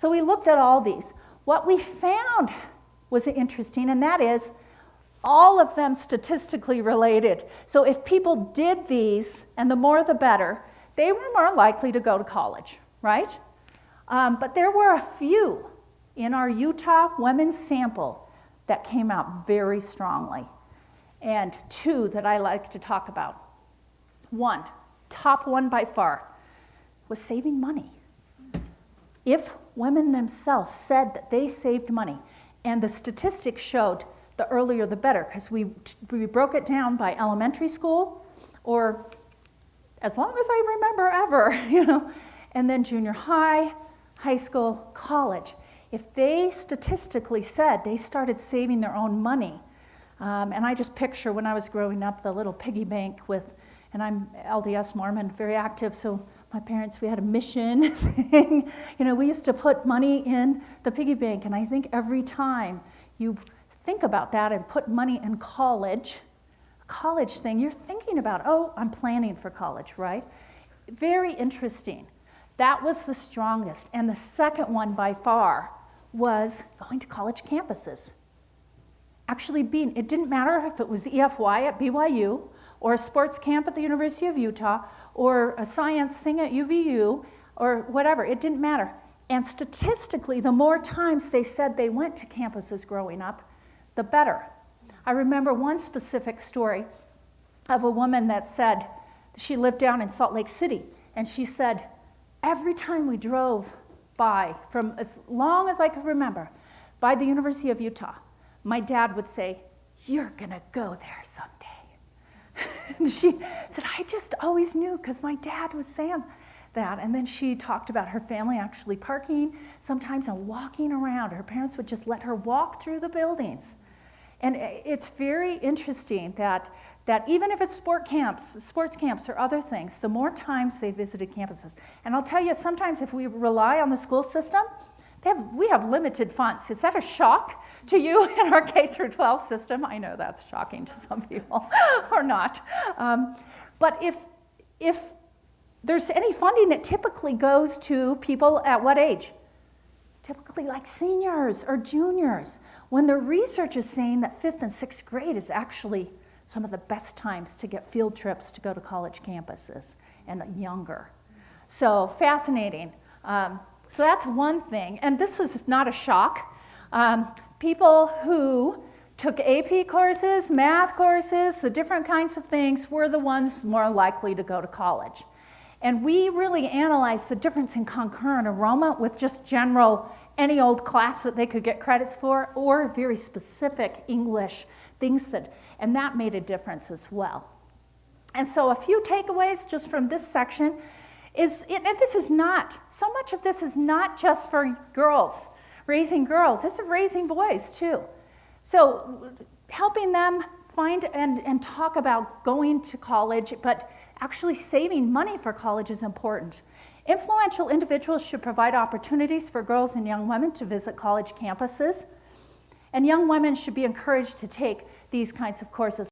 So we looked at all these. What we found was interesting, and that is all of them statistically related. So if people did these, and the more the better, they were more likely to go to college, right? But there were a few in our Utah women's sample that came out very strongly, and two that I like to talk about. One, top one by far, was saving money. If women themselves said that they saved money, and the statistics showed the earlier the better, because we broke it down by elementary school, or as long as I remember ever, and then junior high, high school, college. If they statistically said they started saving their own money, and I just picture when I was growing up the little piggy bank with, and I'm LDS Mormon, very active, so my parents, we had a mission thing. We used to put money in the piggy bank, and I think every time you think about that and put money in college thing, you're thinking about, oh, I'm planning for college, right? Very interesting. That was the strongest. And the second one by far was going to college campuses. Actually it didn't matter if it was EFY at BYU, or a sports camp at the University of Utah, or a science thing at UVU, or whatever, it didn't matter. And statistically, the more times they said they went to campuses growing up, the better. I remember one specific story of a woman that said she lived down in Salt Lake City, and she said, every time we drove by, from as long as I could remember, by the University of Utah, my dad would say, "You're gonna go there someday." And she said, I just always knew, because my dad was saying that. And then she talked about her family actually parking sometimes and walking around. Her parents would just let her walk through the buildings. And it's very interesting that even if it's sports camps or other things, the more times they visited campuses. And I'll tell you, sometimes if we rely on the school system, we have limited funds. Is that a shock to you in our K through 12 system? I know that's shocking to some people, or not. But if there's any funding, it typically goes to people at what age? Typically like seniors or juniors, when the research is saying that 5th and 6th grade is actually some of the best times to get field trips to go to college campuses, and younger. So fascinating. So that's one thing, and this was not a shock. People who took AP courses, math courses, the different kinds of things, were the ones more likely to go to college. And we really analyzed the difference in concurrent enrollment with just general, any old class that they could get credits for, or very specific English things and that made a difference as well. And so a few takeaways just from this section and this is not, so much of this is not just for girls, raising girls, it's raising boys too. So helping them find and talk about going to college, but actually saving money for college is important. Influential individuals should provide opportunities for girls and young women to visit college campuses, and young women should be encouraged to take these kinds of courses.